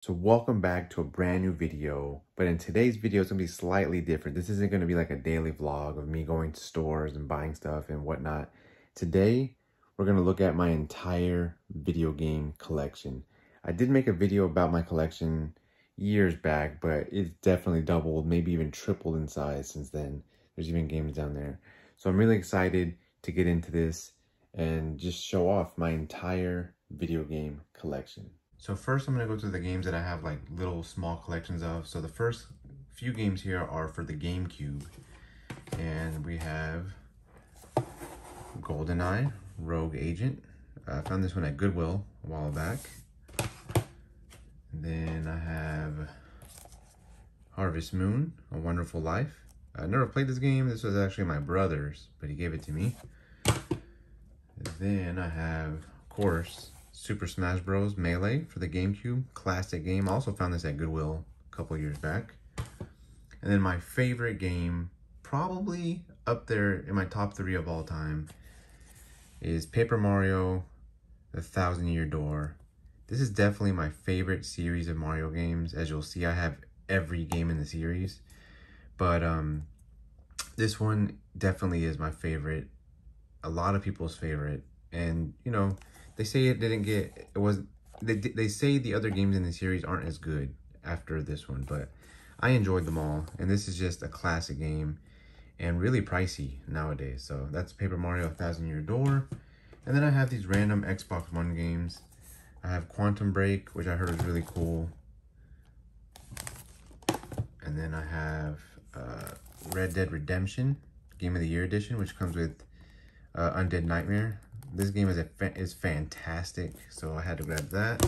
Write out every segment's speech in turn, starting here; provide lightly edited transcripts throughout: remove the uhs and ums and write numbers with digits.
So welcome back to a brand new video, but in today's video, it's gonna be slightly different. This isn't gonna be like a daily vlog of me going to stores and buying stuff and whatnot. Today, we're gonna look at my entire video game collection. I did make a video about my collection years back, but it's definitely doubled, maybe even tripled in size since then. There's even games down there. So I'm really excited to get into this and just show off my entire video game collection. So first I'm going to go through the games that I have like little small collections of. So the first few games here are for the GameCube. And we have GoldenEye, Rogue Agent. I found this one at Goodwill a while back. And then I have Harvest Moon, A Wonderful Life. I never played this game. This was actually my brother's, but he gave it to me. And then I have, of course, Super Smash Bros. Melee for the GameCube. Classic game. I also found this at Goodwill a couple years back. And then my favorite game, probably up there in my top 3 of all time, is Paper Mario, The Thousand Year Door. This is definitely my favorite series of Mario games. As you'll see, I have every game in the series. But this one definitely is my favorite. A lot of people's favorite. And, you know, they say it didn't get, it was, they say the other games in the series aren't as good after this one, but I enjoyed them all. And this is just a classic game and really pricey nowadays. So that's Paper Mario, A Thousand Year Door. And then I have these random Xbox One games. I have Quantum Break, which I heard is really cool. And then I have Red Dead Redemption, Game of the Year Edition, which comes with Undead Nightmare. This game is fantastic, so I had to grab that.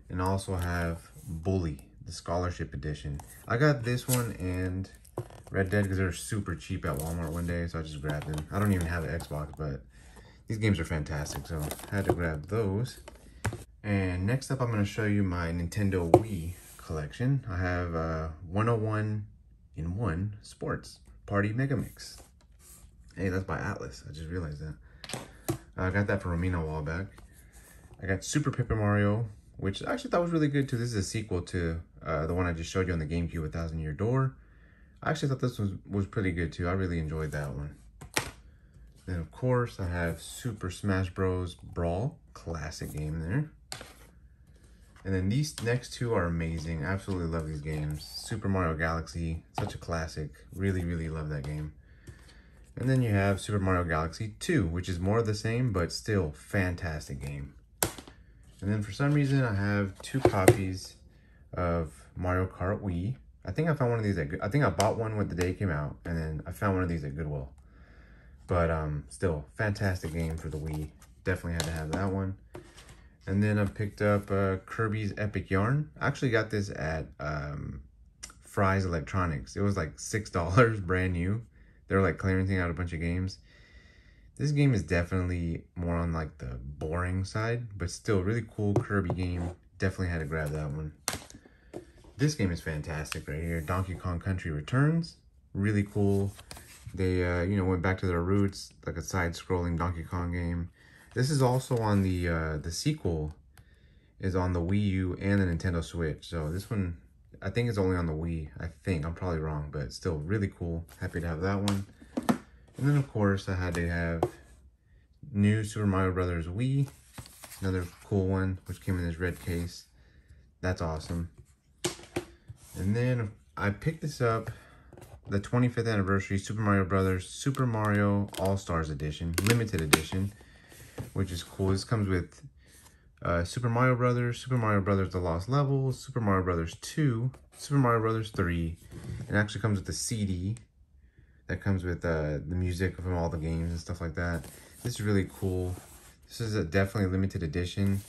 And I also have Bully, the Scholarship Edition. I got this one and Red Dead because they're super cheap at Walmart one day, so I just grabbed them. I don't even have an Xbox, but these games are fantastic, so I had to grab those. And next up, I'm going to show you my Nintendo Wii collection. I have 101 in 1 Sports Party Mega Mix. Hey, that's by Atlas. I just realized that. I got that from Romina a while back. I got Super Paper Mario, which I actually thought was really good too. This is a sequel to the one I just showed you on the GameCube, A Thousand Year Door. I actually thought this was pretty good too. I really enjoyed that one. Then of course I have Super Smash Bros. Brawl, classic game there. And then these next two are amazing. I absolutely love these games. Super Mario Galaxy, such a classic. Really, really love that game. And then you have Super Mario Galaxy 2, which is more of the same, but still fantastic game. And then for some reason, I have 2 copies of Mario Kart Wii. I think I found one of these I think I bought one when the day it came out, and then I found one of these at Goodwill. But still, fantastic game for the Wii. Definitely had to have that one. And then I picked up Kirby's Epic Yarn. I actually got this at Fry's Electronics. It was like $6 brand new. They're like clearancing out a bunch of games. This game is definitely more on like the boring side, but still really cool Kirby game. Definitely had to grab that one. This game is fantastic right here. Donkey Kong Country Returns. Really cool. They, you know, went back to their roots, like a side-scrolling Donkey Kong game. This is also on the sequel is on the Wii U and the Nintendo Switch. So this one, I think it's only on the Wii. I think, I'm probably wrong, but still really cool. Happy to have that one. And then of course I had to have new Super Mario Brothers Wii. Another cool one, which came in this red case. That's awesome. And then I picked this up, the 25th anniversary Super Mario Brothers Super Mario All-Stars Edition, limited edition, which is cool. This comes with Super Mario Brothers The Lost Levels, Super Mario Brothers 2, Super Mario Brothers 3. It actually comes with the CD that comes with the music from all the games and stuff like that. This is really cool. This is a definitely limited edition.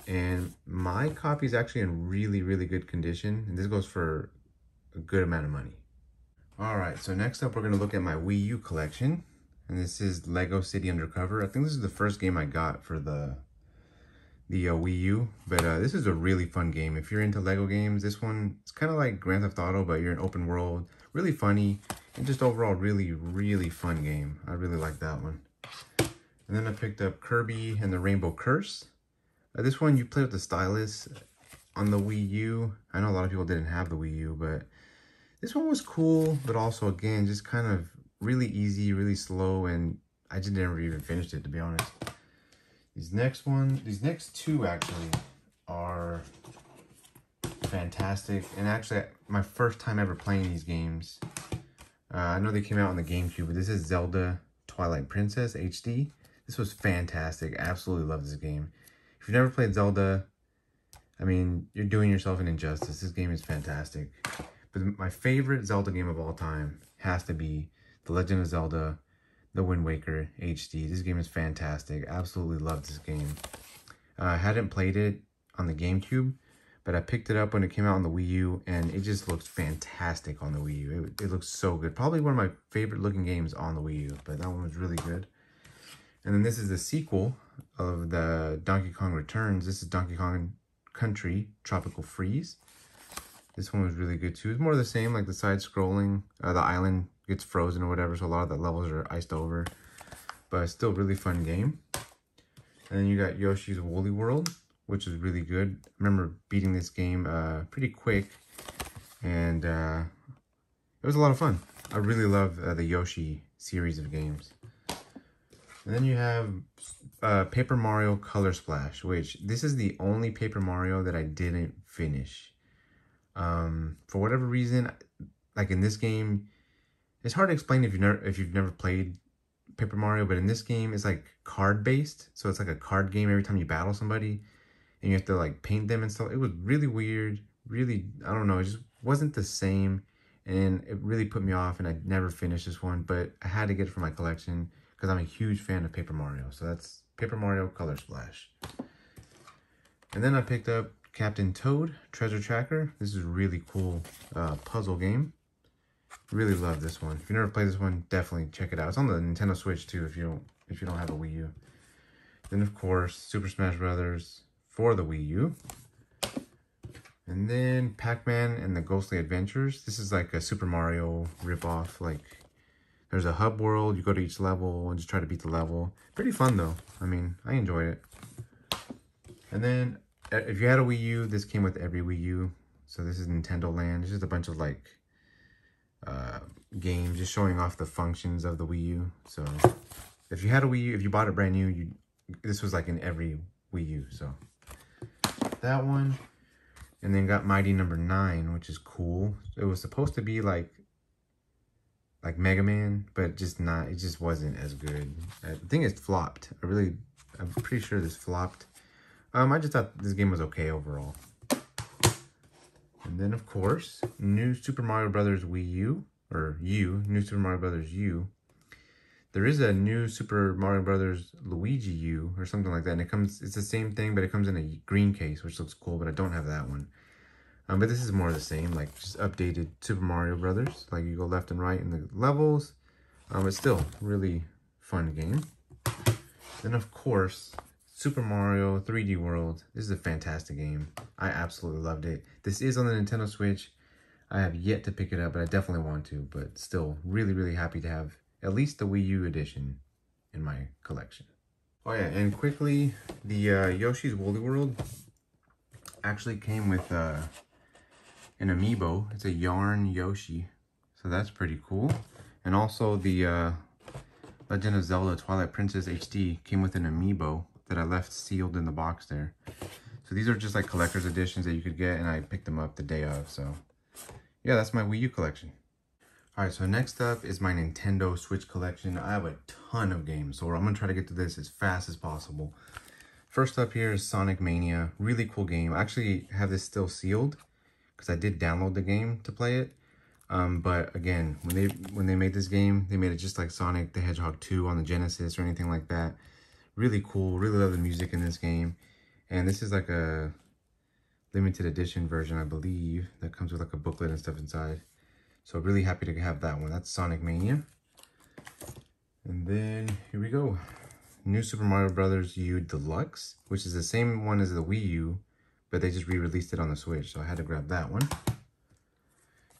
And my copy is actually in really, really good condition. And this goes for a good amount of money. All right, so next up, we're gonna look at my Wii U collection. And this is Lego City Undercover. I think this is the first game I got for the Wii U, but this is a really fun game. If you're into Lego games, this one, it's kind of like Grand Theft Auto, but you're in open world. Really funny, and just overall really, really fun game. I really like that one. And then I picked up Kirby and the Rainbow Curse. This one, you play with the stylus on the Wii U. I know a lot of people didn't have the Wii U, but this one was cool, but also, again, just kind of really easy, really slow, and I just never even finished it, to be honest. These next two actually are fantastic, and actually my first time ever playing these games. I know they came out on the GameCube, but this is Zelda Twilight Princess HD. This was fantastic. I absolutely love this game. If you've never played Zelda, I mean, you're doing yourself an injustice. This game is fantastic. But my favorite Zelda game of all time has to be The Legend of Zelda The Wind Waker HD. This game is fantastic. Absolutely love this game. I hadn't played it on the GameCube, but I picked it up when it came out on the Wii U, and it just looks fantastic on the Wii U. It looks so good. Probably one of my favorite looking games on the Wii U, but that one was really good. And then this is the sequel of the Donkey Kong Returns. This is Donkey Kong Country Tropical Freeze. This one was really good too. It's more of the same, like the side scrolling. The island gets frozen or whatever, so a lot of the levels are iced over. But it's still a really fun game. And then you got Yoshi's Woolly World, which is really good. I remember beating this game pretty quick, and it was a lot of fun. I really love the Yoshi series of games. And then you have Paper Mario Color Splash, which this is the only Paper Mario that I didn't finish. For whatever reason, like in this game, it's hard to explain if you've never played Paper Mario, but in this game, it's like card based. So it's like a card game every time you battle somebody, and you have to like paint them and stuff. It was really weird. Really, I don't know. It just wasn't the same, and it really put me off, and I never finished this one, but I had to get it for my collection because I'm a huge fan of Paper Mario. So that's Paper Mario Color Splash. And then I picked up Captain Toad Treasure Tracker. This is a really cool puzzle game. Really love this one. If you never played this one, definitely check it out. It's on the Nintendo Switch too if you don't have a Wii U. Then of course, Super Smash Brothers for the Wii U. And then Pac-Man and the Ghostly Adventures. This is like a Super Mario ripoff. Like, there's a hub world, you go to each level and just try to beat the level. Pretty fun though. I mean, I enjoyed it. And then if you had a Wii U, this came with every Wii U. So this is Nintendo Land. It's just a bunch of like games just showing off the functions of the Wii U. So if you had a Wii U, if you bought it brand new, this was like in every Wii U. So that one. And then got Mighty Number 9, which is cool. It was supposed to be like Mega Man, but just not. It just wasn't as good. I think it flopped. I'm pretty sure this flopped. I just thought this game was okay overall. And then of course, New Super Mario Brothers Wii U, or New Super Mario Brothers U. There is a New Super Mario Brothers Luigi U, or something like that, and it's the same thing, but it comes in a green case, which looks cool, but I don't have that one. But this is more of the same, like just updated Super Mario Brothers. Like you go left and right in the levels. It's still a really fun game. Then of course, Super Mario 3D World. This is a fantastic game. I absolutely loved it. This is on the Nintendo Switch. I have yet to pick it up, but I definitely want to. But still, really, really happy to have at least the Wii U edition in my collection. Oh yeah, and quickly, the Yoshi's Woolly World actually came with an amiibo. It's a yarn Yoshi, so that's pretty cool. And also the Legend of Zelda Twilight Princess HD came with an amiibo that I left sealed in the box there. So these are just like collector's editions that you could get, and I picked them up the day of. So yeah, that's my Wii U collection. All right, so next up is my Nintendo Switch collection. I have a ton of games, so I'm gonna try to get through this as fast as possible. First up here is Sonic Mania. Really cool game. I actually have this still sealed because I did download the game to play it. But again, when they made this game, they made it just like Sonic the Hedgehog 2 on the Genesis or anything like that. Really cool. Really love the music in this game. And this is like a limited edition version, I believe, that comes with like a booklet and stuff inside. So really happy to have that one. That's Sonic Mania. And then here we go. New Super Mario Brothers U Deluxe, which is the same one as the Wii U, but they just re-released it on the Switch, so I had to grab that one.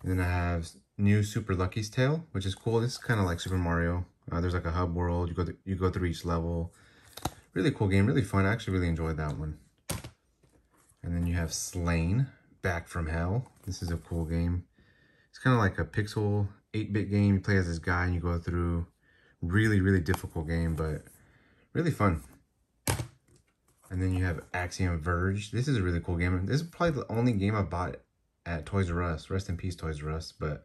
And then I have New Super Lucky's Tale, which is cool. This is kind of like Super Mario. There's like a hub world. You go through each level. Really cool game, really fun. I actually really enjoyed that one. And then you have Slain, Back from Hell. This is a cool game. It's kind of like a pixel 8-bit game. You play as this guy and you go through really, really difficult game, but really fun. And then you have Axiom Verge. This is a really cool game. This is probably the only game I bought at Toys R Us. Rest in peace, Toys R Us. But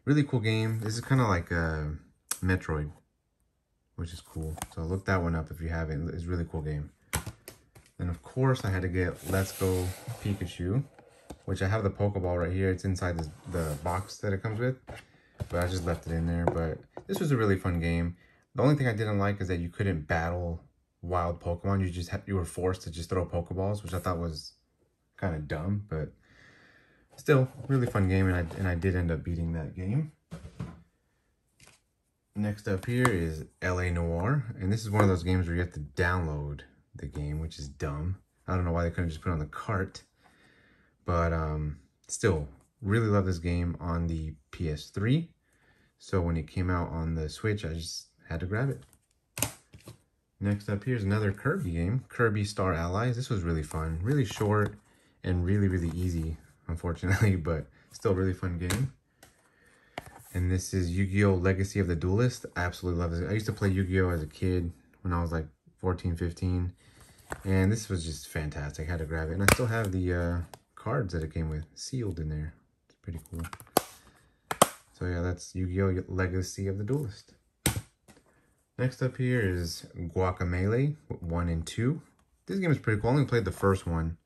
really cool game. This is kind of like a Metroid, which is cool. So look that one up if you haven't. It's a really cool game. And of course, I had to get Let's Go Pikachu, which I have the Pokeball right here. It's inside the box that it comes with, but I just left it in there. But this was a really fun game. The only thing I didn't like is that you couldn't battle wild Pokemon. You were forced to just throw Pokeballs, which I thought was kind of dumb, but still really fun game, and I did end up beating that game. Next up here is LA Noire, and this is one of those games where you have to download the game, which is dumb. I don't know why they couldn't just put it on the cart, but still really love this game on the PS3. So when it came out on the Switch, I just had to grab it. Next up here is another Kirby game, Kirby Star Allies. This was really fun, really short and really, really easy, unfortunately, but still really fun game. And this is Yu-Gi-Oh! Legacy of the Duelist. I absolutely love this. I used to play Yu-Gi-Oh! As a kid when I was like 14, 15. And this was just fantastic. I had to grab it. And I still have the cards that it came with sealed in there. It's pretty cool. So yeah, that's Yu-Gi-Oh! Legacy of the Duelist. Next up here is Guacamelee 1 and 2. This game is pretty cool. I only played the first one.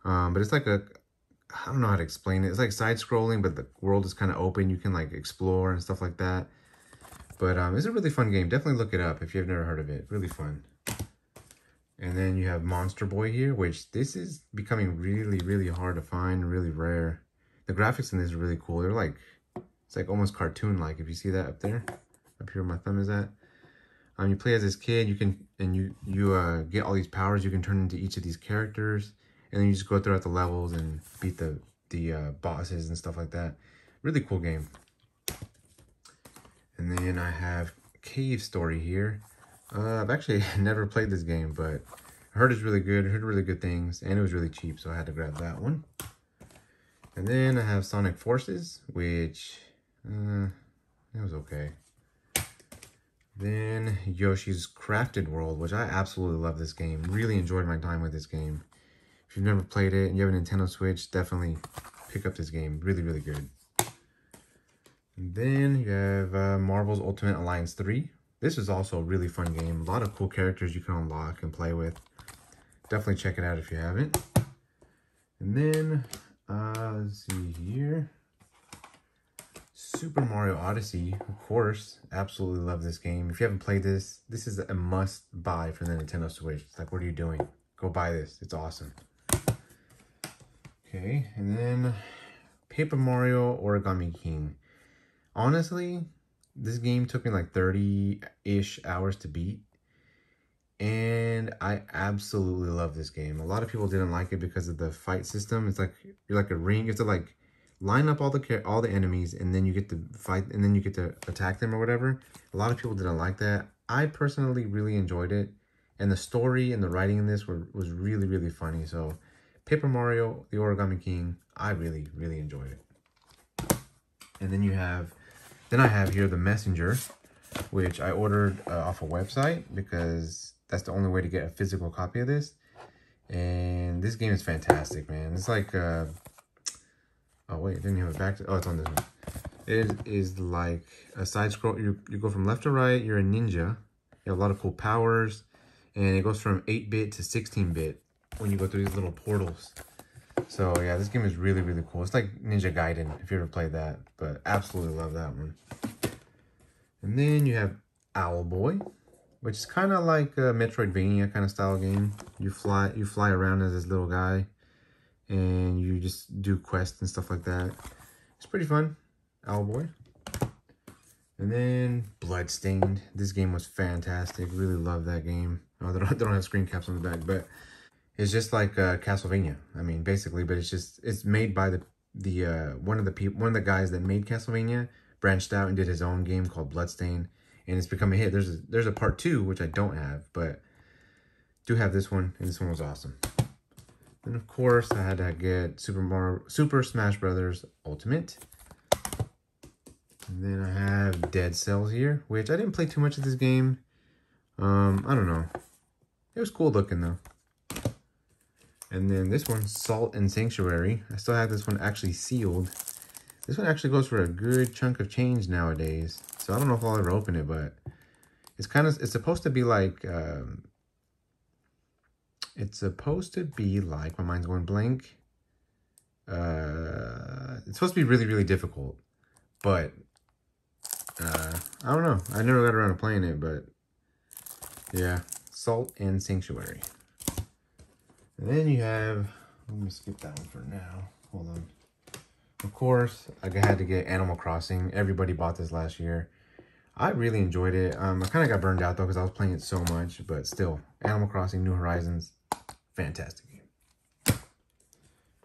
But it's like I don't know how to explain it. It's like side-scrolling, but the world is kind of open. You can like explore and stuff like that. But it's a really fun game. Definitely look it up if you've never heard of it. Really fun. And then you have Monster Boy here, which this is becoming really, really hard to find, really rare. The graphics in this are really cool. They're like, it's like almost cartoon-like. If you see that up there, up here where my thumb is at. You play as this kid, you get all these powers. You can turn into each of these characters, and then you just go throughout the levels and beat the bosses and stuff like that. Really cool game. And then I have Cave Story here. I've actually never played this game, but I heard it's really good. I heard really good things, and it was really cheap, so I had to grab that one. And then I have Sonic Forces, which it was okay. Then Yoshi's Crafted World, which I absolutely love this game. Really enjoyed my time with this game. If you've never played it and you have a Nintendo Switch, definitely pick up this game. Really, really good. And then you have Marvel's Ultimate Alliance 3. This is also a really fun game. A lot of cool characters you can unlock and play with. Definitely check it out if you haven't. And then, let's see here. Super Mario Odyssey, of course. Absolutely love this game. If you haven't played this, this is a must buy for the Nintendo Switch. It's like, what are you doing? Go buy this. It's awesome. Okay, and then Paper Mario Origami King. Honestly, this game took me like 30-ish hours to beat. And I absolutely love this game. A lot of people didn't like it because of the fight system. It's like, you're like a ring. You have to like line up all the enemies, and then you get to fight, and then you get to attack them or whatever. A lot of people didn't like that. I personally really enjoyed it, and the story and the writing in this was really, really funny. So Paper Mario, the Origami King, I really, really enjoyed it. And then I have here The Messenger, which I ordered off a website because that's the only way to get a physical copy of this. And this game is fantastic, man. It's like oh wait, it didn't have a back to, oh, it's on this one. It is like a side scroll. You go from left to right. You're a ninja. You have a lot of cool powers, and it goes from 8-bit to 16-bit when you go through these little portals. So yeah, this game is really, really cool. It's like Ninja Gaiden, if you ever played that, but absolutely love that one. And then you have Owlboy, which is kind of like a Metroidvania kind of style game. You fly around as this little guy, and you just do quests and stuff like that. It's pretty fun, Owlboy. And then Bloodstained. This game was fantastic. Really love that game. Oh, they don't have screen caps on the back, but it's just like Castlevania. I mean, basically, but it's made by one of the guys that made Castlevania branched out and did his own game called Bloodstained, and it's become a hit. There's a part 2 which I don't have, but do have this one, and this one was awesome. And of course, I had to get Super Smash Brothers Ultimate. And then I have Dead Cells here, which I didn't play too much of this game. I don't know. It was cool looking though. And then this one, Salt and Sanctuary. I still have this one actually sealed. This one actually goes for a good chunk of change nowadays. So I don't know if I'll ever open it, but it's supposed to be like, my mind's going blank. It's supposed to be really, really difficult, but I don't know. I never got around to playing it, but yeah, Salt and Sanctuary. And then you have, let me skip that one for now. Hold on. Of course, I had to get Animal Crossing. Everybody bought this last year. I really enjoyed it. I kind of got burned out though because I was playing it so much, but still, Animal Crossing New Horizons, fantastic game.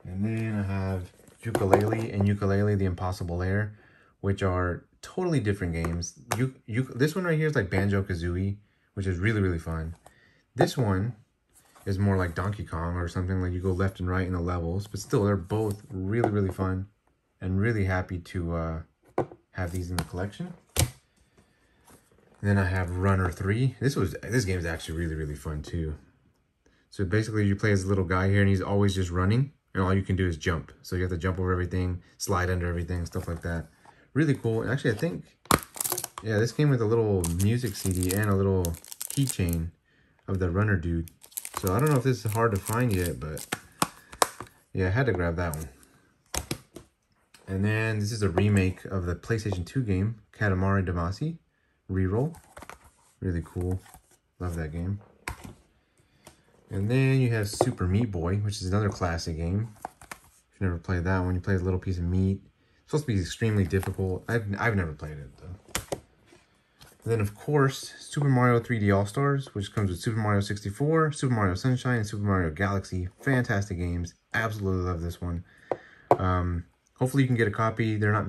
And then I have Jquickvlog and Yooka-Laylee The Impossible Lair, which are totally different games. This one right here is like Banjo-Kazooie, which is really, really fun. This one is more like Donkey Kong or something, like you go left and right in the levels, but still they're both really, really fun and really happy to have these in the collection. And then I have Runner 3. This game is actually really, really fun too. So basically you play as a little guy here and he's always just running and all you can do is jump. So you have to jump over everything, slide under everything, stuff like that. Really cool. And actually I think, yeah, this came with a little music CD and a little keychain of the runner dude. So I don't know if this is hard to find yet, but yeah, I had to grab that one. And then this is a remake of the PlayStation 2 game, Katamari Damacy Reroll. Really cool. Love that game. And then you have Super Meat Boy, which is another classic game. If you've never played that one, you play a little piece of meat. It's supposed to be extremely difficult. I've never played it though. And then of course, Super Mario 3D All-Stars, which comes with Super Mario 64, Super Mario Sunshine, and Super Mario Galaxy. Fantastic games. Absolutely love this one. Hopefully you can get a copy. They're not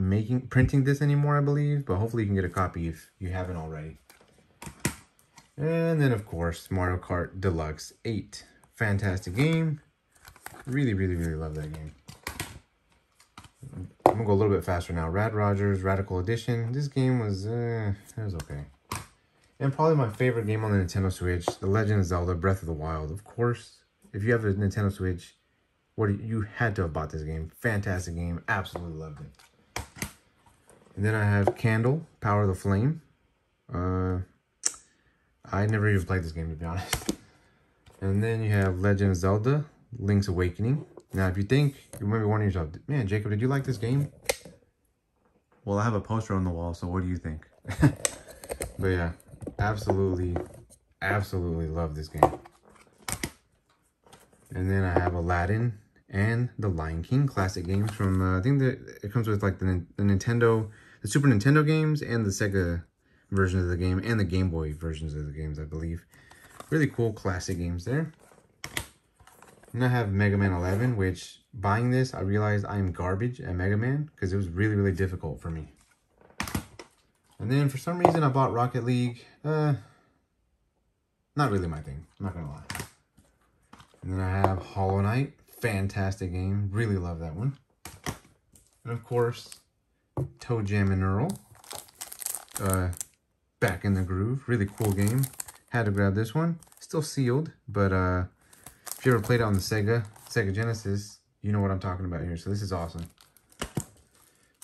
printing this anymore, I believe, but hopefully you can get a copy if you haven't already. And then of course, Mario Kart Deluxe 8. Fantastic game. Really, really, really love that game. I'm gonna go a little bit faster now. Rad Rogers Radical Edition. This game was, it was okay. And probably my favorite game on the Nintendo Switch, The Legend of Zelda Breath of the Wild. Of course, if you have a Nintendo Switch, you had to have bought this game. Fantastic game. Absolutely loved it. And then I have Candle, Power of the Flame. I never even played this game, to be honest. And then you have Legend of Zelda, Link's Awakening. Now, if you might be wondering yourself, man, Jacob, did you like this game? Well, I have a poster on the wall, so what do you think? But yeah, absolutely, absolutely love this game. And then I have Aladdin and The Lion King classic games from, I think it comes with like the Super Nintendo games and the Sega version of the game and the Game Boy versions of the games, I believe. Really cool classic games there. And I have Mega Man 11, which buying this, I realized I am garbage at Mega Man because it was really, really difficult for me. And then for some reason I bought Rocket League. Not really my thing, I'm not gonna lie. And then I have Hollow Knight, fantastic game, really love that one. And of course, Toe Jam and Earl, Back in the Groove, really cool game. Had to grab this one, still sealed, but if you ever played it on the Sega Genesis, you know what I'm talking about here, so this is awesome.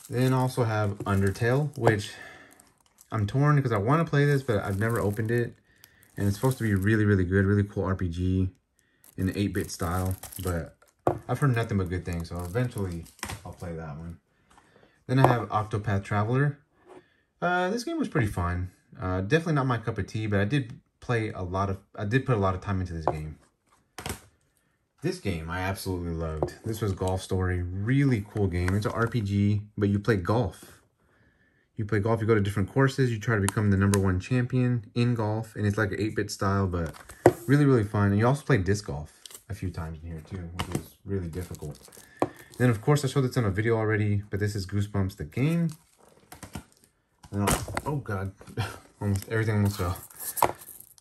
Then also have Undertale, which I'm torn because I want to play this, but I've never opened it. And it's supposed to be really, really good, really cool RPG in the 8-bit style, but I've heard nothing but good things, so eventually I'll play that one. Then I have Octopath Traveler. This game was pretty fun. Definitely not my cup of tea, but I did put a lot of time into this game. This game I absolutely loved. This was Golf Story, really cool game. It's an RPG, but you play golf. You play golf, you go to different courses, you try to become the #1 champion in golf, and it's like an 8-bit style, but really, really fun. And you also play disc golf a few times in here too, which was really difficult. Then of course I showed this on a video already, but this is Goosebumps the game. And oh god, everything almost fell.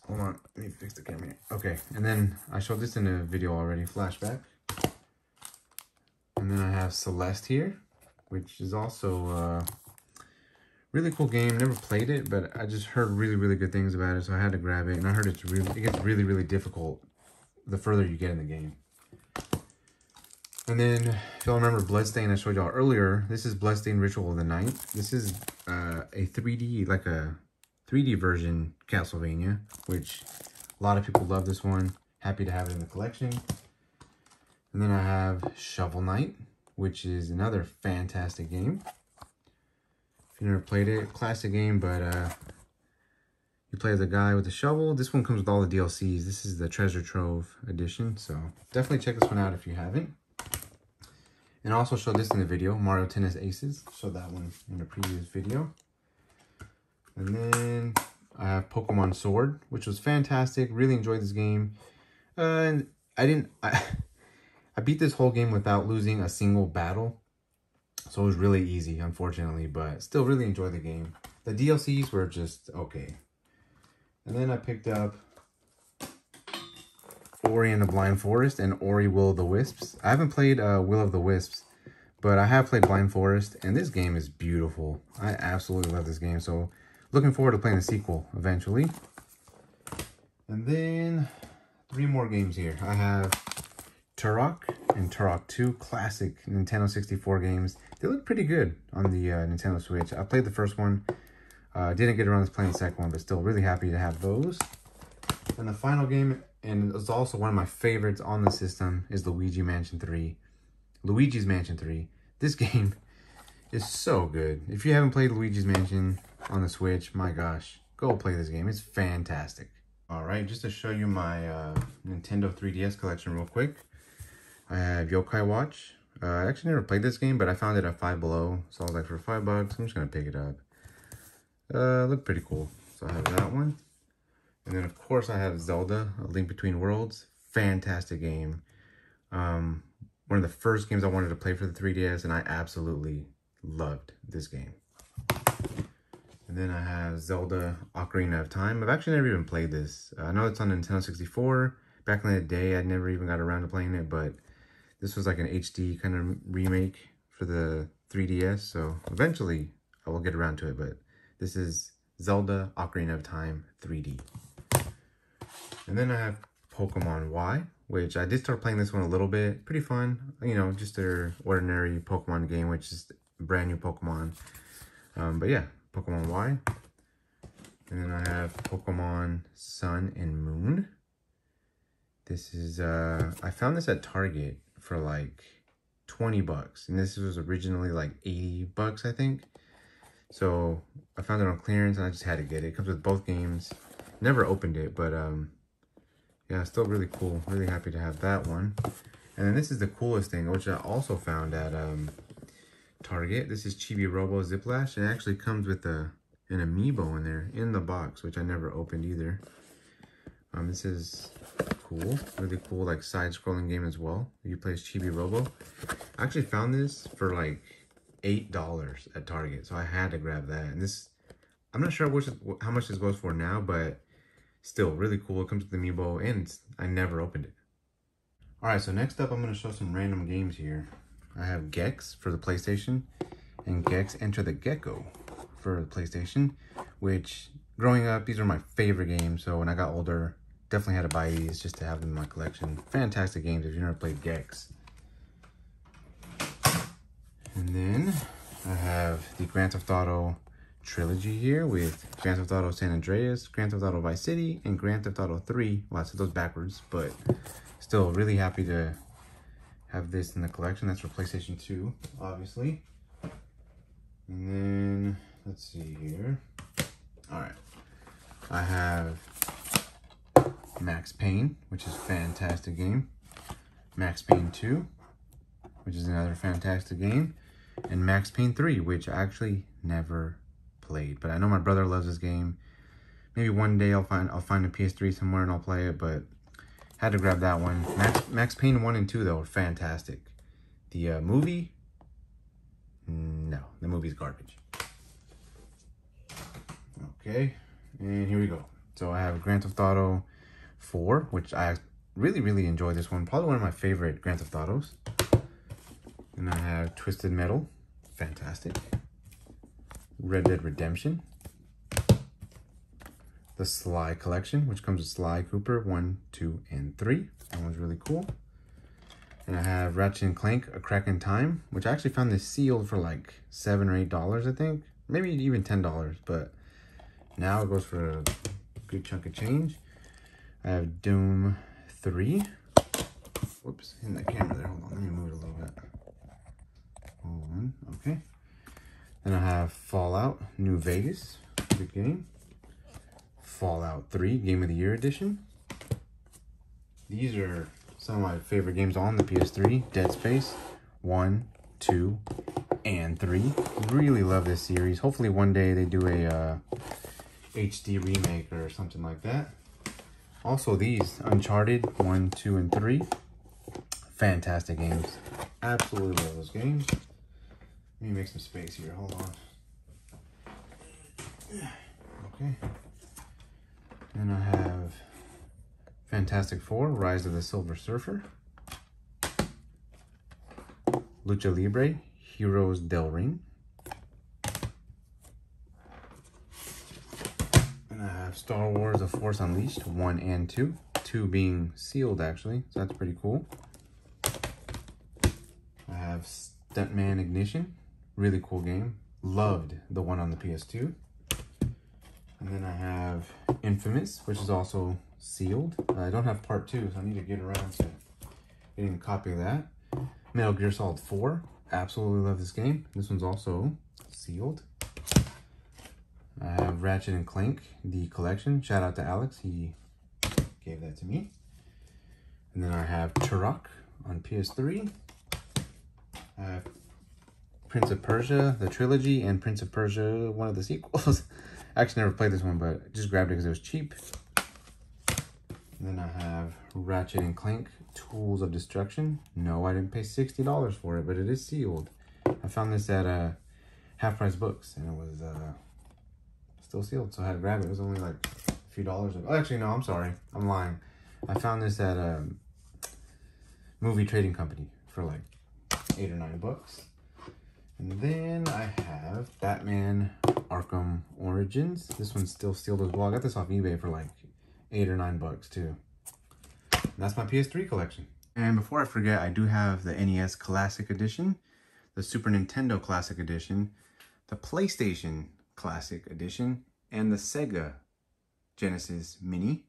Hold on, let me fix the camera here. Okay, and then I showed this in a video already, Flashback. And then I have Celeste here, which is also a really cool game. Never played it, but I just heard really good things about it, so I had to grab it. And I heard it gets really difficult the further you get in the game. And then, if y'all remember Bloodstain I showed y'all earlier, this is Bloodstain Ritual of the Night. This is a 3D, like a 3D version Castlevania, which a lot of people love this one. Happy to have it in the collection. And then I have Shovel Knight, which is another fantastic game. If you never played it, classic game, but you play as a guy with a shovel. This one comes with all the DLCs. This is the Treasure Trove edition, so definitely check this one out if you haven't. And I also showed this in the video, Mario Tennis Aces. Showed that one in the previous video. And then I have Pokemon Sword, which was fantastic. Really enjoyed this game. And I beat this whole game without losing a single battle. So it was really easy, unfortunately, but still really enjoyed the game. The DLCs were just okay. And then I picked up Ori and the Blind Forest and Ori Will of the Wisps. I haven't played Will of the Wisps, but I have played Blind Forest, and this game is beautiful. I absolutely love this game, so looking forward to playing the sequel eventually. And then 3 more games here. I have Turok and Turok 2, classic Nintendo 64 games. They look pretty good on the Nintendo Switch. I played the first one. Didn't get around to playing the second one, but still really happy to have those. And the final game, and it's also one of my favorites on the system, is Luigi's Mansion 3. This game is so good. If you haven't played Luigi's Mansion on the Switch, my gosh, go play this game. It's fantastic. All right, just to show you my Nintendo 3DS collection real quick. I have Yokai Watch. I actually never played this game, but I found it at Five Below. So I was like, for $5, I'm just gonna pick it up. Looked pretty cool. So I have that one. And then, of course, I have Zelda, A Link Between Worlds. Fantastic game. One of the first games I wanted to play for the 3DS, and I absolutely loved this game. And then I have Zelda, Ocarina of Time. I've actually never even played this. I know it's on Nintendo 64. Back in the day, I never even got around to playing it, but this was like an HD kind of remake for the 3DS, so eventually I will get around to it, but this is Zelda, Ocarina of Time 3D. And then I have Pokemon Y, which I did start playing this one a little bit. Pretty fun. You know, just their ordinary Pokemon game, which is a brand new Pokemon. But yeah, Pokemon Y. And then I have Pokemon Sun and Moon. This is, I found this at Target for like 20 bucks. And this was originally like 80 bucks, I think. So I found it on clearance and I just had to get it. It comes with both games. Never opened it, but yeah, still really cool. Really happy to have that one. And then this is the coolest thing, which I also found at Target. This is Chibi Robo Ziplash. It actually comes with an amiibo in there, in the box, which I never opened either. This is cool. Really cool, like, side-scrolling game as well. You play as Chibi Robo. I actually found this for like $8 at Target, so I had to grab that. And this, I'm not sure how much this goes for now, but still really cool. It comes with the amiibo, and I never opened it. All right, so next up, I'm going to show some random games here. I have Gex for the PlayStation, and Gex Enter the Gecko for the PlayStation, which, growing up, these are my favorite games. So when I got older, definitely had to buy these just to have them in my collection. Fantastic games if you've never played Gex. And then I have the Grand Theft Auto trilogy here with Grand Theft Auto San Andreas, Grand Theft Auto Vice City, and Grand Theft Auto 3. Well, I said those backwards, but still really happy to have this in the collection. That's for PlayStation 2, obviously. And then, let's see here. All right. I have Max Payne, which is a fantastic game. Max Payne 2, which is another fantastic game. And Max Payne 3, which I actually never played, but I know my brother loves this game. Maybe one day I'll find a PS3 somewhere and I'll play it, but had to grab that one. Max Payne 1 and 2 though are fantastic. The movie, no, the movie's garbage. Okay, and here we go. So I have Grand Theft Auto 4, which I really enjoy this one. Probably one of my favorite Grand Theft Autos. And I have Twisted Metal, fantastic. Red Dead Redemption. The Sly Collection, which comes with Sly Cooper 1, 2, and 3. That one's really cool. And I have Ratchet and Clank, A Crack in Time, which I actually found this sealed for like $7 or $8, I think. Maybe even $10, but now it goes for a good chunk of change. I have Doom 3. Whoops, in the camera there. Hold on, let me move it a little bit. Hold on, okay. Then I have Fallout New Vegas, good game. Fallout 3, Game of the Year Edition. These are some of my favorite games on the PS3. Dead Space 1, 2, and 3. Really love this series. Hopefully one day they do a HD remake or something like that. Also these, Uncharted 1, 2, and 3. Fantastic games. Absolutely love those games. Let me make some space here, hold on. Okay. And I have Fantastic Four, Rise of the Silver Surfer. Lucha Libre, Heroes del Ring. And I have Star Wars The Force Unleashed 1 and 2. 2 being sealed actually, so that's pretty cool. I have Stuntman Ignition, really cool game. Loved the one on the PS2. And then I have Infamous, which is also sealed. I don't have part 2, so I need to get around to getting a copy of that. Metal Gear Solid 4, absolutely love this game. This one's also sealed. I have Ratchet and Clank, the collection. Shout out to Alex, he gave that to me. And then I have Turok on PS3. I have Prince of Persia, the trilogy, and Prince of Persia, one of the sequels. I actually never played this one, but just grabbed it because it was cheap. And then I have Ratchet and Clank, Tools of Destruction. No, I didn't pay $60 for it, but it is sealed. I found this at Half Price Books, and it was still sealed, so I had to grab it. It was only like a few dollars. Oh, actually, no, I'm sorry. I'm lying. I found this at a movie trading company for like $8 or $9. And then I have Batman Arkham Origins. This one's still sealed as well. I got this off eBay for like $8 or $9 too. And that's my PS3 collection. And before I forget, I do have the NES Classic Edition, the Super Nintendo Classic Edition, the PlayStation Classic Edition, and the Sega Genesis Mini.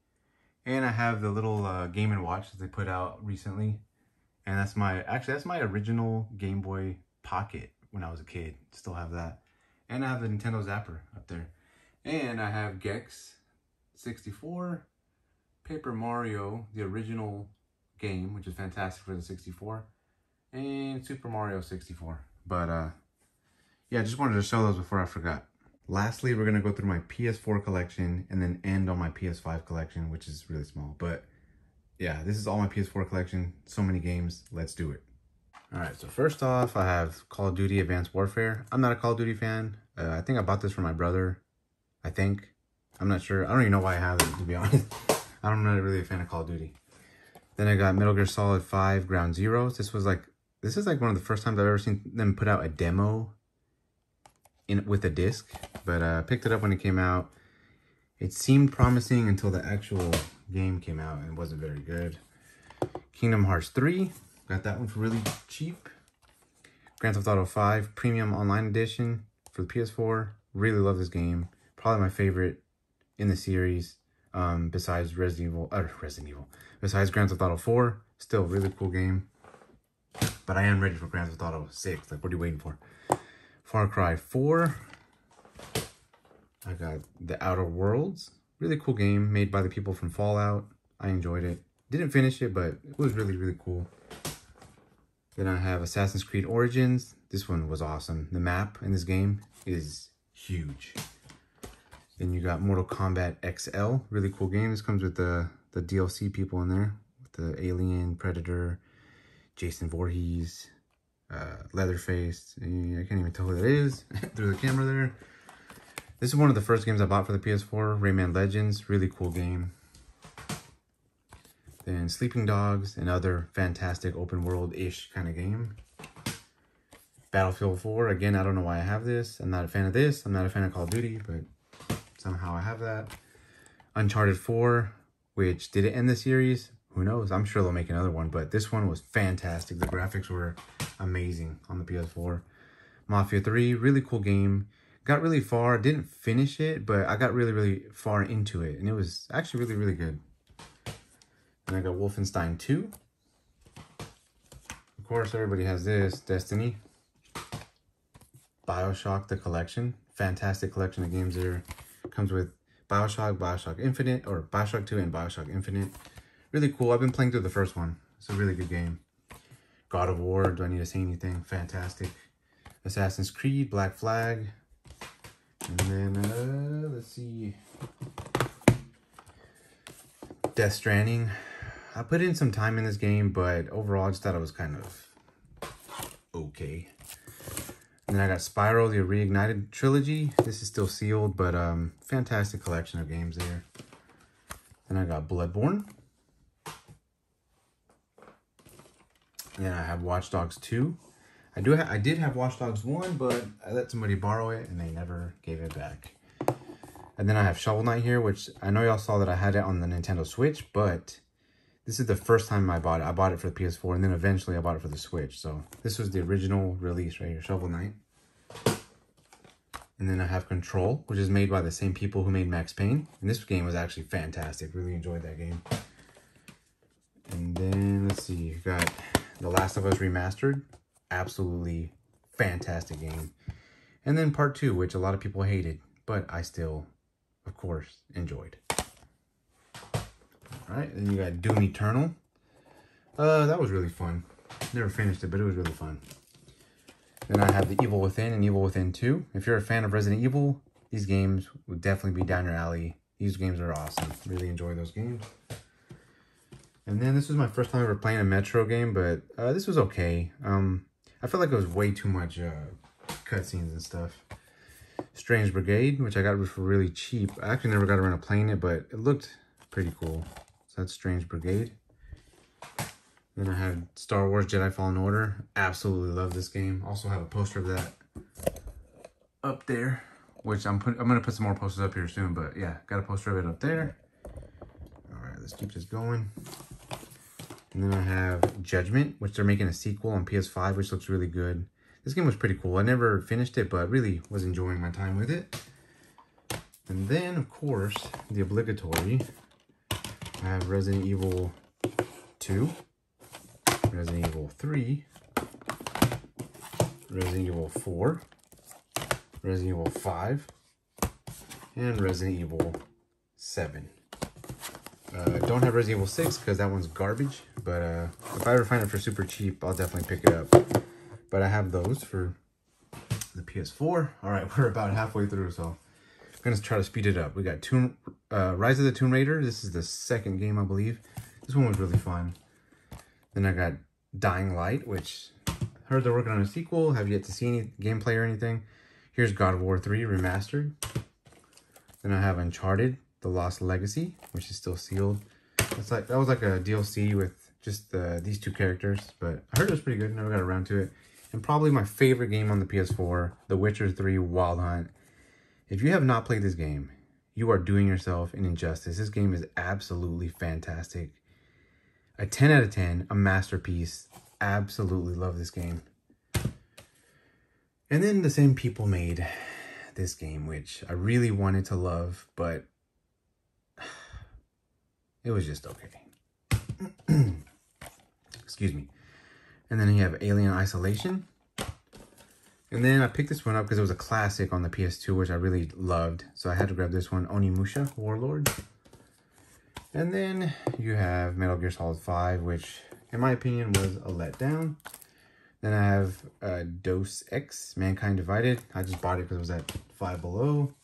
And I have the little Game & Watch that they put out recently. And that's my original Game Boy Pocket when I was a kid. Still have that. And I have the Nintendo Zapper up there. And I have Gex 64, Paper Mario, the original game, which is fantastic for the 64, and Super Mario 64. But yeah, I just wanted to show those before I forgot. Lastly, we're going to go through my PS4 collection and then end on my PS5 collection, which is really small. But yeah, this is all my PS4 collection. So many games. Let's do it. All right, so first off, I have Call of Duty Advanced Warfare. I'm not a Call of Duty fan. I think I bought this for my brother. I think. I'm not sure. I don't even know why I have it, to be honest. I'm not really a fan of Call of Duty. Then I got Metal Gear Solid 5 Ground Zeroes. This is like one of the first times I've ever seen them put out a demo with a disc. But I picked it up when it came out. It seemed promising until the actual game came out and it wasn't very good. Kingdom Hearts 3. Got that one for really cheap. Grand Theft Auto 5 Premium Online Edition for the PS4. Really love this game. Probably my favorite in the series. Besides besides Grand Theft Auto 4. Still a really cool game. But I am ready for Grand Theft Auto 6. Like, what are you waiting for? Far Cry 4. I got The Outer Worlds. Really cool game made by the people from Fallout. I enjoyed it. Didn't finish it, but it was really, really cool. Then I have Assassin's Creed Origins. This one was awesome. The map in this game is huge. Then you got Mortal Kombat XL. Really cool game. This comes with the DLC people in there. With the Alien, Predator, Jason Voorhees, Leatherface. I can't even tell who that is through the camera there. This is one of the first games I bought for the PS4. Rayman Legends. Really cool game. Then Sleeping Dogs, another fantastic open world-ish kind of game. Battlefield 4, again, I don't know why I have this. I'm not a fan of this. I'm not a fan of Call of Duty, but somehow I have that. Uncharted 4, which did it end the series? Who knows? I'm sure they'll make another one, but this one was fantastic. The graphics were amazing on the PS4. Mafia 3, really cool game. Got really far. Didn't finish it, but I got really, really far into it, and it was actually really, really good. And I got Wolfenstein 2. Of course, everybody has this. Destiny. BioShock, the collection. Fantastic collection of games there. Comes with BioShock, BioShock Infinite, or BioShock 2 and BioShock Infinite. Really cool. I've been playing through the first one. It's a really good game. God of War. Do I need to say anything? Fantastic. Assassin's Creed, Black Flag. And then, let's see. Death Stranding. I put in some time in this game, but overall I just thought it was kind of okay. And then I got Spyro, the Reignited Trilogy. This is still sealed, but fantastic collection of games there. Then I got Bloodborne. And then I have Watch Dogs 2. I did have Watch Dogs 1, but I let somebody borrow it and they never gave it back. And then I have Shovel Knight here, which I know y'all saw that I had it on the Nintendo Switch, but this is the first time I bought it. I bought it for the PS4, and then eventually I bought it for the Switch. So this was the original release right here, Shovel Knight. And then I have Control, which is made by the same people who made Max Payne. And this game was actually fantastic. Really enjoyed that game. And then, let's see, you got The Last of Us Remastered. Absolutely fantastic game. And then Part 2, which a lot of people hated, but I still, of course, enjoyed. Alright, then you got Doom Eternal. That was really fun. Never finished it, but it was really fun. Then I have The Evil Within and Evil Within 2. If you're a fan of Resident Evil, these games would definitely be down your alley. These games are awesome. Really enjoy those games. And then this was my first time ever playing a Metro game, but this was okay. I felt like it was way too much cutscenes and stuff. Strange Brigade, which I got for really cheap. I actually never got around to playing it, but it looked pretty cool. So that's Strange Brigade. Then I have Star Wars Jedi Fallen Order. Absolutely love this game. Also have a poster of that up there, which I'm gonna put some more posters up here soon, but yeah, got a poster of it up there. All right, let's keep this going. And then I have Judgment, which they're making a sequel on PS5, which looks really good. This game was pretty cool. I never finished it, but really was enjoying my time with it. And then, of course, the obligatory, I have Resident Evil 2, Resident Evil 3, Resident Evil 4, Resident Evil 5, and Resident Evil 7. Don't have Resident Evil 6 because that one's garbage, but if I ever find it for super cheap, I'll definitely pick it up. But I have those for the PS4. All right, we're about halfway through, so I'm going to try to speed it up. We got Rise of the Tomb Raider. This is the second game, I believe. This one was really fun. Then I got Dying Light, which I heard they're working on a sequel. Have yet to see any gameplay or anything. Here's God of War 3 Remastered. Then I have Uncharted, The Lost Legacy, which is still sealed. That was like a DLC with just these two characters, but I heard it was pretty good. Never got around to it. And probably my favorite game on the PS4, The Witcher 3 Wild Hunt. If you have not played this game, you are doing yourself an injustice. This game is absolutely fantastic. A 10 out of 10, a masterpiece. Absolutely love this game. And then the same people made this game, which I really wanted to love, but it was just okay. Excuse me. And then you have Alien Isolation. And then I picked this one up because it was a classic on the PS2, which I really loved. So I had to grab this one, Onimusha Warlord. And then you have Metal Gear Solid 5, which in my opinion was a letdown. Then I have Deus Ex, Mankind Divided. I just bought it because it was at Five Below.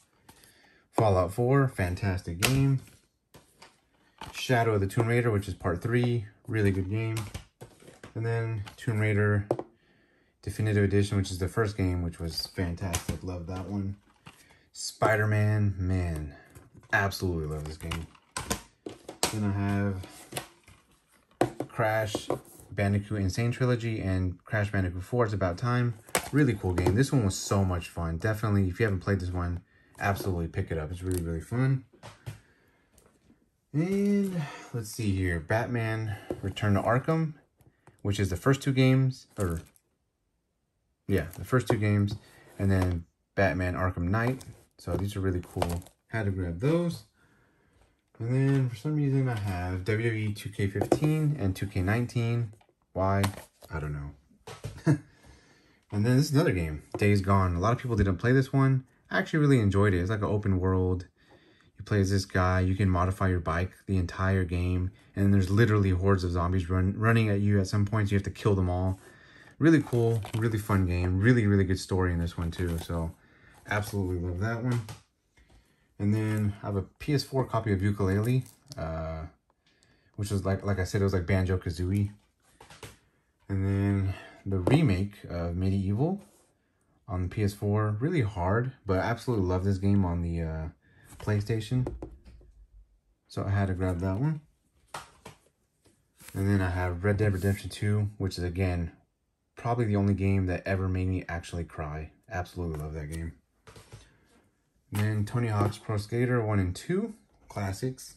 Fallout 4, fantastic game. Shadow of the Tomb Raider, which is part 3, really good game. And then Tomb Raider Definitive Edition, which is the first game, which was fantastic. Love that one. Spider-Man, man, absolutely love this game. Then I have Crash Bandicoot Insane Trilogy and Crash Bandicoot 4, It's About Time. Really cool game. This one was so much fun. Definitely, if you haven't played this one, absolutely pick it up. It's really, really fun. And let's see here. Batman Return to Arkham, which is the first two games, or yeah, the first two games. And then Batman Arkham Knight. So these are really cool. Had to grab those. And then for some reason I have WWE 2K15 and 2K19. Why? I don't know. And then this is another game, Days Gone. A lot of people didn't play this one. I actually really enjoyed it. It's like an open world. You play as this guy. You can modify your bike the entire game. And then there's literally hordes of zombies running at you at some points. You have to kill them all. Really cool, really fun game. Really, really good story in this one too. So absolutely love that one. And then I have a PS4 copy of Yooka-Laylee, which was like I said, it was like Banjo-Kazooie. And then the remake of Medieval on the PS4, really hard, but I absolutely love this game on the PlayStation. So I had to grab that one. And then I have Red Dead Redemption 2, which is, again, probably the only game that ever made me actually cry. Absolutely love that game. And then Tony Hawk's Pro Skater 1 and 2, classics,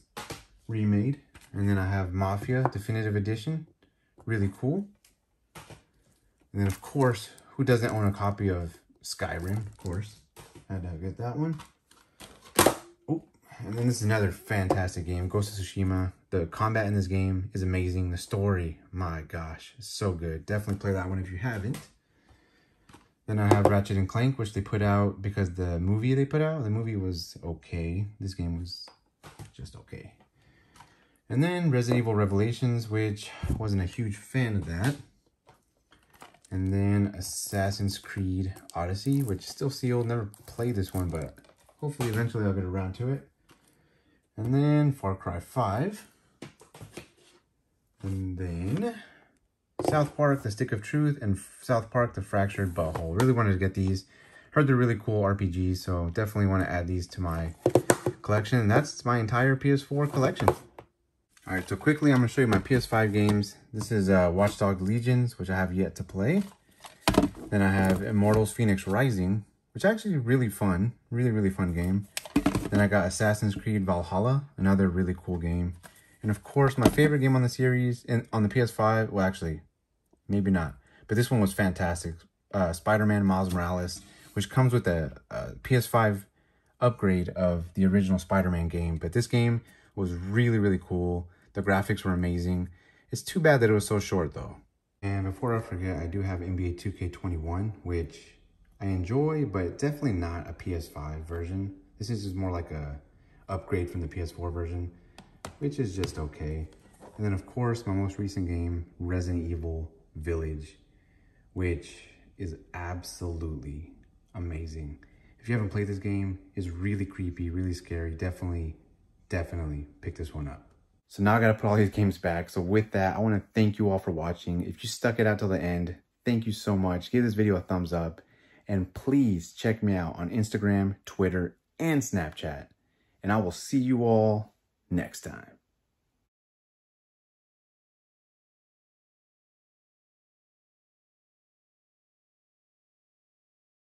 remade. And then I have Mafia Definitive Edition, really cool. And then, of course, who doesn't own a copy of Skyrim, of course. Had to get that one. Oh, and then this is another fantastic game, Ghost of Tsushima. The combat in this game is amazing. The story, my gosh, it's so good. Definitely play that one if you haven't. Then I have Ratchet and Clank, which they put out because the movie they put out, the movie was okay. This game was just okay. And then Resident Evil Revelations, which wasn't a huge fan of that. And then Assassin's Creed Odyssey, which is still sealed. Never played this one, but hopefully eventually I'll get around to it. And then Far Cry 5. And then South Park, The Stick of Truth, and South Park, The Fractured Butthole. Really wanted to get these. Heard they're really cool RPGs, so definitely want to add these to my collection. And that's my entire PS4 collection. Alright, so quickly I'm going to show you my PS5 games. This is Watch Dogs Legions, which I have yet to play. Then I have Immortals Phoenix Rising, which is actually really fun. Really, really fun game. Then I got Assassin's Creed Valhalla, another really cool game. And of course, my favorite game on the series, on the PS5, well actually, maybe not. But this one was fantastic. Spider-Man Miles Morales, which comes with a PS5 upgrade of the original Spider-Man game. But this game was really, really cool. The graphics were amazing. It's too bad that it was so short though. And before I forget, I do have NBA 2K21, which I enjoy, but definitely not a PS5 version. This is just more like a upgrade from the PS4 version, which is just okay. And then of course, my most recent game, Resident Evil Village, which is absolutely amazing. If you haven't played this game, it's really creepy, really scary. Definitely pick this one up. So now I gotta put all these games back. So with that, I wanna thank you all for watching. If you stuck it out till the end, thank you so much. Give this video a thumbs up. And please check me out on Instagram, Twitter, and Snapchat. And I will see you all next time.